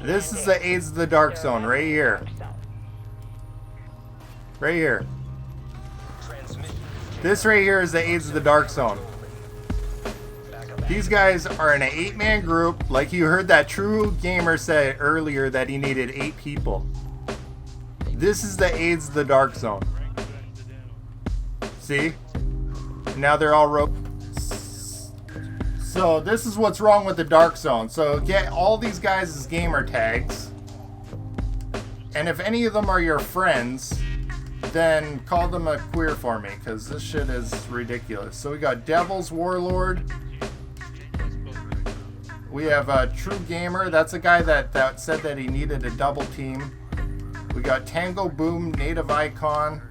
This is the AIDS of the Dark Zone right here. Right here. This right here is the AIDS of the Dark Zone. These guys are in an 8-man group. Like you heard that true gamer say earlier that he needed 8 people. This is the AIDS of the Dark Zone. See? Now they're all roped. So this is what's wrong with the Dark Zone. So get all these guys as gamer tags. And if any of them are your friends, then call them a queer for me, because this shit is ridiculous. So we got Devil's Warlord. We have a True Gamer. That's a guy that said that he needed a double team. We got Tango Boom, Native Icon.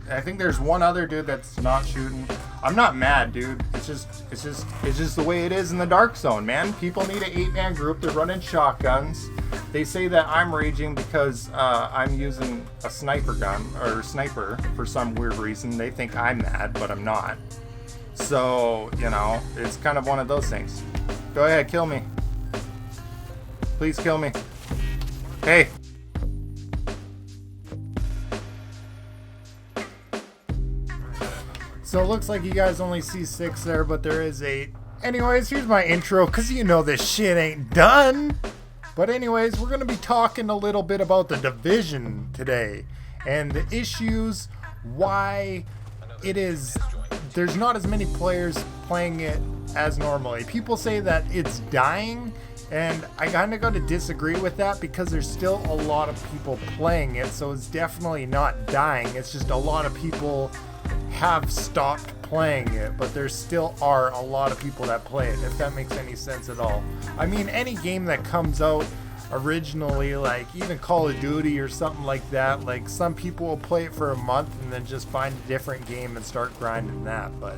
I think there's one other dude that's not shooting. I'm not mad, dude. It's just the way it is in the Dark Zone, man. People need an 8-man group. They're running shotguns. They say that I'm raging because I'm using a sniper gun or sniper for some weird reason. They think I'm mad, but I'm not. So, you know, it's kind of one of those things. Go ahead, kill me. Please kill me. Hey. So it looks like you guys only see 6 there, but there is 8. Anyways, here's my intro, because you know this shit ain't done. But anyways, we're going to be talking a little bit about the Division today. And the issues, why it is, there's not as many players playing it as normally. People say that it's dying, and I kind of got to disagree with that, because there's still a lot of people playing it. So it's definitely not dying. It's just a lot of people have stopped playing it, but there still are a lot of people that play it, if that makes any sense at all. I mean, any game that comes out originally, like even Call of Duty or something like that, like some people will play it for a month and then just find a different game and start grinding that, but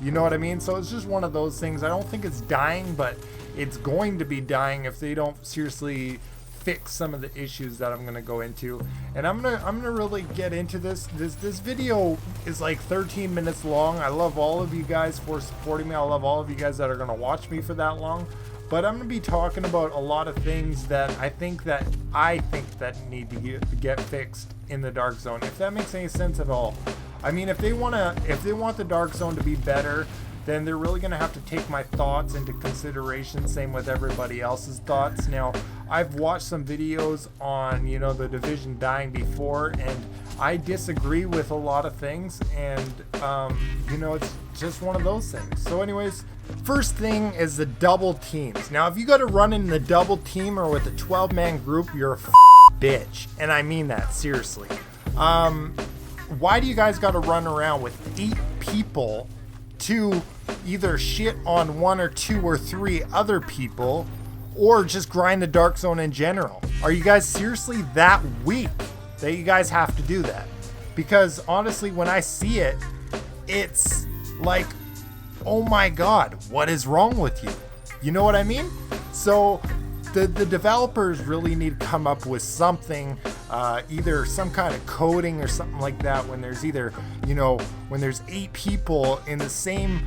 you know what I mean? So it's just one of those things. I don't think it's dying, but it's going to be dying if they don't seriously fix some of the issues that I'm gonna go into. And I'm gonna really get into this video is like 13 minutes long. I love all of you guys for supporting me. I love all of you guys that are gonna watch me for that long, but I'm gonna be talking about a lot of things that I think that need to get fixed in the Dark Zone, if that makes any sense at all. I mean, if they want the Dark Zone to be better, then they're really going to have to take my thoughts into consideration, same with everybody else's thoughts. Now, I've watched some videos on, you know, the Division dying before, and I disagree with a lot of things, and, you know, it's just one of those things. So anyways, first thing is the double teams. Now, if you got to run in the double team or with a 12-man group, you're a bitch, and I mean that, seriously. Why do you guys got to run around with 8 people to either shit on 1 or 2 or 3 other people, or just grind the Dark Zone in general? Are you guys seriously that weak that you guys have to do that? Because honestly, when I see it, it's like, oh my god, what is wrong with you? You know what I mean? So the developers really need to come up with something, either some kind of coding or something like that, when there's either, you know, when there's 8 people in the same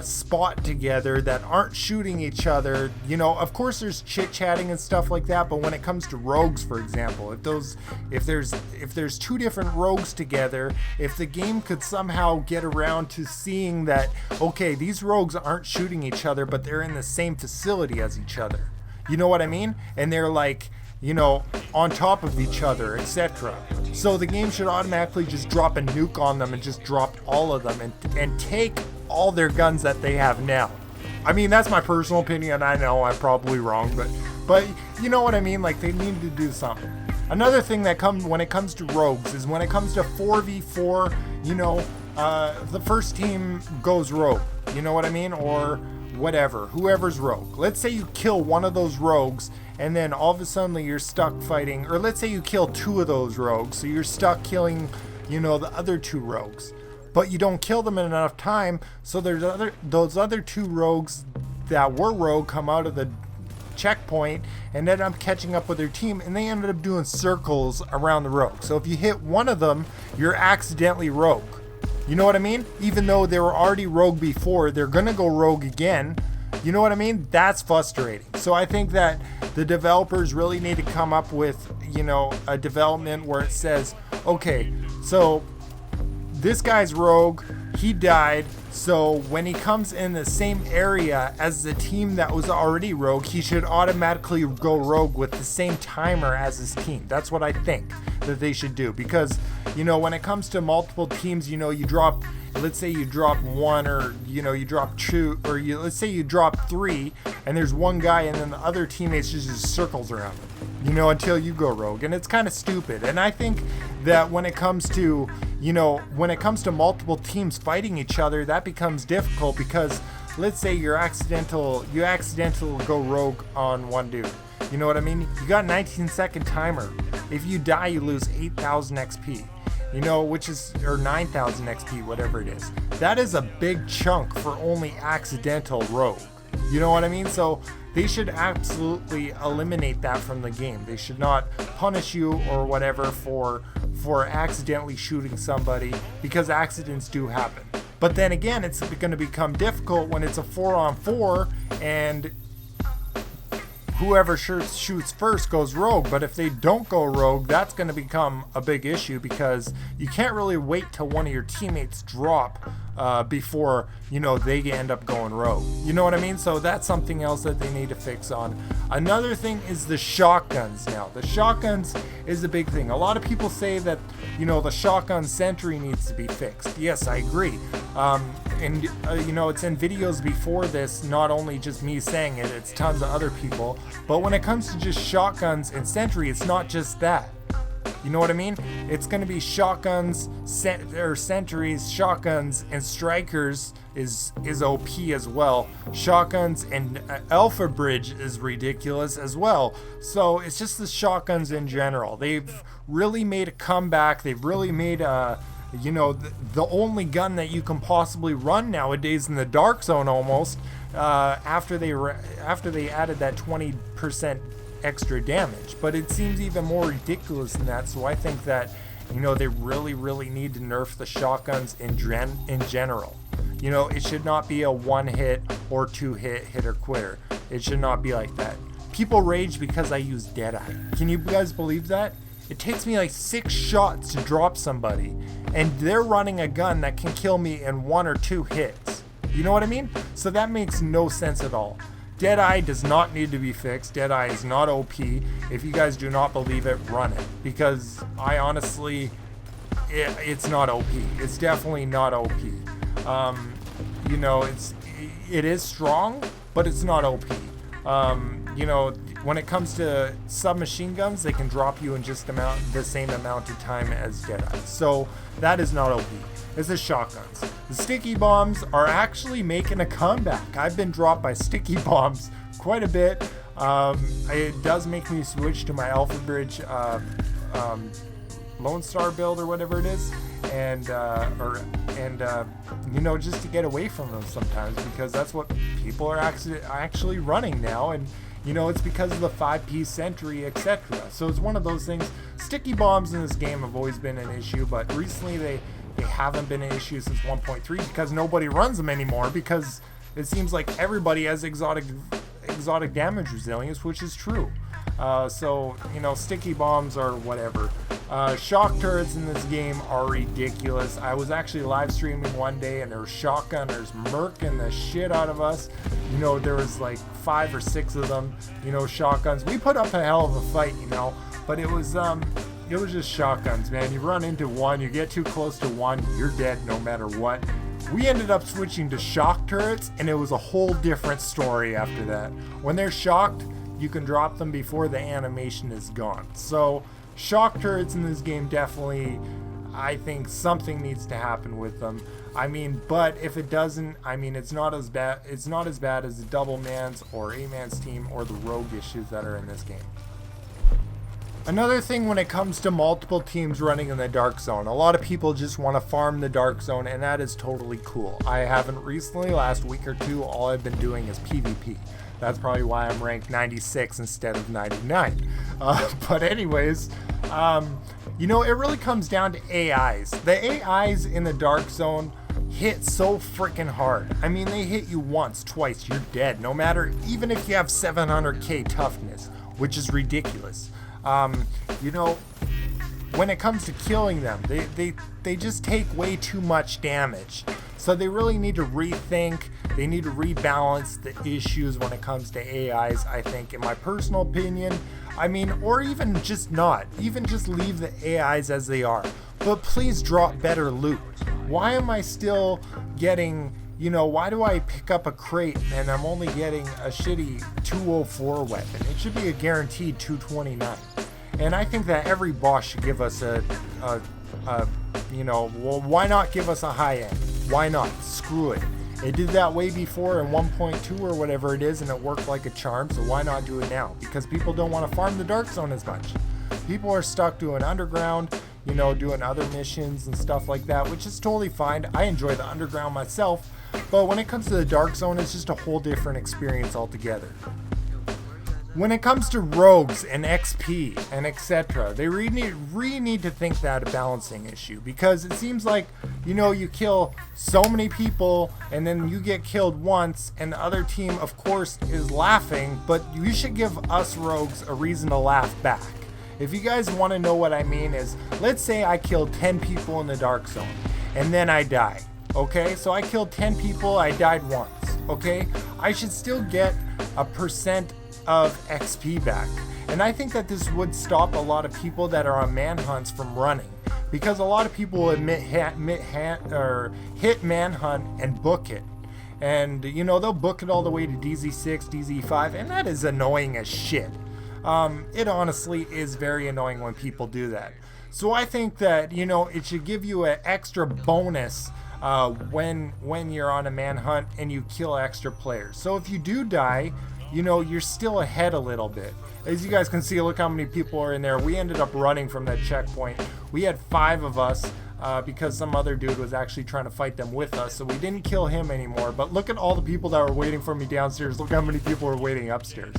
spot together that aren't shooting each other. You know, of course there's chit-chatting and stuff like that, but when it comes to rogues, for example, if there's 2 different rogues together, if the game could somehow get around to seeing that, okay, these rogues aren't shooting each other, but they're in the same facility as each other. You know what I mean? And they're like, you know, on top of each other, etc. So the game should automatically just drop a nuke on them and just drop all of them and take all their guns that they have now. I mean, that's my personal opinion. I know I'm probably wrong, but you know what I mean? Like, they need to do something. Another thing that comes when it comes to rogues is when it comes to 4v4, you know, the first team goes rogue. You know what I mean? Or whatever, whoever's rogue. Let's say you kill one of those rogues, and then all of a sudden you're stuck fighting, or let's say you kill 2 of those rogues, so you're stuck killing, you know, the other 2 rogues, but you don't kill them in enough time, so those other 2 rogues that were rogue come out of the checkpoint and end up catching up with their team, and they ended up doing circles around the rogue. So if you hit one of them, you're accidentally rogue. You know what I mean? Even though they were already rogue before, they're gonna go rogue again. You know what I mean? That's frustrating. So I think that the developers really need to come up with, a development where it says, okay, so this guy's rogue, he died, so when he comes in the same area as the team that was already rogue, he should automatically go rogue with the same timer as his team. That's what I think that they should do, because when it comes to multiple teams, you drop, let's say you drop one, or you drop two, or let's say you drop three, and there's one guy, and then the other teammates just circles around him, until you go rogue, and it's kind of stupid. And I think that when it comes to multiple teams fighting each other, that becomes difficult, because let's say you accidental go rogue on one dude. You know what I mean? You got a 19-second timer. If you die, you lose 8,000 XP. Which is, or 9,000 XP, whatever it is. That is a big chunk for only accidental rogue. You know what I mean? So they should absolutely eliminate that from the game. They should not punish you or whatever for accidentally shooting somebody, because accidents do happen. But then again, it's going to become difficult when it's a 4-on-4 and whoever shoots first goes rogue. But if they don't go rogue, that's going to become a big issue, because you can't really wait till one of your teammates drop before they end up going rogue. You know what I mean? So that's something else that they need to fix on. Another thing is the shotguns. Now the shotguns is the big thing. A lot of people say that the shotgun sentry needs to be fixed. Yes, I agree. And it's in videos before this, not only just me saying it, it's tons of other people. But when it comes to just shotguns and sentry, it's not just that. You know what I mean? It's going to be shotguns, sentries, shotguns, and strikers is OP as well. Shotguns and Alpha Bridge is ridiculous as well. So it's just the shotguns in general. They've really made a comeback. They've really made the only gun that you can possibly run nowadays in the dark zone almost, after they added that 20% extra damage. But it seems even more ridiculous than that. So I think that they really need to nerf the shotguns in general. It should not be a one hit or two hit or quitter. It should not be like that. People rage because I use Deadeye. Can you guys believe that? It takes me like 6 shots to drop somebody, and they're running a gun that can kill me in 1 or 2 hits. You know what I mean? So that makes no sense at all. Deadeye does not need to be fixed. Deadeye is not OP. If you guys do not believe it, run it, because I honestly, it's not OP. It's definitely not OP. It is strong, but it's not OP. When it comes to submachine guns, they can drop you in just the same amount of time as Deadeye. So that is not OP. It's the shotguns. The sticky bombs are actually making a comeback. I've been dropped by sticky bombs quite a bit. It does make me switch to my Alpha Bridge Lone Star build or whatever it is, and just to get away from them sometimes, because that's what people are actually running now, and it's because of the 5-piece sentry, etc. So it's one of those things. Sticky bombs in this game have always been an issue, but recently they haven't been an issue since 1.3, because nobody runs them anymore, because it seems like everybody has exotic damage resilience, which is true. So sticky bombs are whatever. Shock turrets in this game are ridiculous. I was actually live streaming one day, and there were shotgunners murking the shit out of us. There was like 5 or 6 of them, shotguns. We put up a hell of a fight, but it was just shotguns, man. You run into one, you get too close to one, you're dead no matter what. We ended up switching to shock turrets, and it was a whole different story after that. When they're shocked, you can drop them before the animation is gone. So shock turrets in this game, definitely, I think something needs to happen with them. But if it doesn't, it's not as bad as the double mans or 8-man's team or the rogue issues that are in this game. Another thing when it comes to multiple teams running in the dark zone, a lot of people just want to farm the dark zone, and that is totally cool. I haven't recently, last week or two, all I've been doing is PvP. That's probably why I'm ranked 96 instead of 99. But anyways, You know, it really comes down to AIs. The AIs in the Dark Zone hit so freaking hard. I mean, they hit you once, twice, you're dead. No matter, even if you have 700k toughness, which is ridiculous. You know, when it comes to killing them, they just take way too much damage. So they really need to rethink. They need to rebalance the issues when it comes to AIs, I think, in my personal opinion. I mean, or even just not. Even just leave the AIs as they are. But please drop better loot. Why am I still getting, you know, why do I pick up a crate and I'm only getting a shitty 204 weapon? It should be a guaranteed 229. And I think that every boss should give us a you know, well, why not give us a high end? Why not? Screw it. It did that way before in 1.2 or whatever it is, and it worked like a charm, so why not do it now? Because people don't want to farm the Dark Zone as much. People are stuck doing underground, you know, doing other missions and stuff like that, which is totally fine. I enjoy the underground myself, but when it comes to the Dark Zone, it's just a whole different experience altogether. When it comes to rogues and XP and etc., they really need to think that a balancing issue, because it seems like, you know, you kill so many people and then you get killed once and the other team, of course, is laughing, but you should give us rogues a reason to laugh back. If you guys want to know what I mean is, let's say I killed 10 people in the Dark Zone and then I die. Okay, so I killed 10 people, I died once. Okay, I should still get a percent of XP back. And I think that this would stop a lot of people that are on manhunts from running, because a lot of people hit manhunt and book it, and you know, they'll book it all the way to DZ6, DZ5, and that is annoying as shit. It honestly is very annoying when people do that. So I think that, you know, it should give you an extra bonus when you're on a manhunt and you kill extra players. So if you do die, you know, you're still ahead a little bit. As you guys can see, look how many people are in there. We ended up running from that checkpoint. We had 5 of us because some other dude was actually trying to fight them with us, so we didn't kill him anymore. But look at all the people that were waiting for me downstairs. Look how many people were waiting upstairs.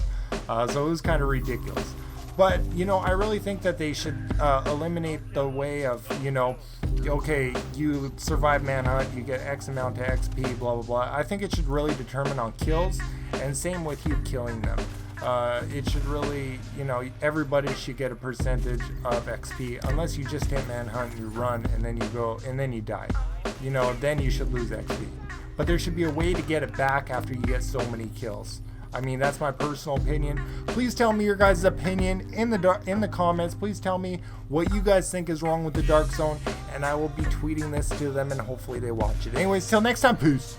So it was kind of ridiculous. But, you know, I really think that they should eliminate the way of, you know, okay, you survive manhunt, you get X amount to XP, blah, blah, blah. I think it should really determine on kills, and same with you killing them. It should really, you know, everybody should get a percentage of XP, unless you just hit manhunt and you run and then you go and then you die. You know, then you should lose XP. But there should be a way to get it back after you get so many kills. I mean, that's my personal opinion. Please tell me your guys' opinion in the comments. Please tell me what you guys think is wrong with the Dark Zone, and I will be tweeting this to them, and hopefully they watch it. Anyways, till next time, peace.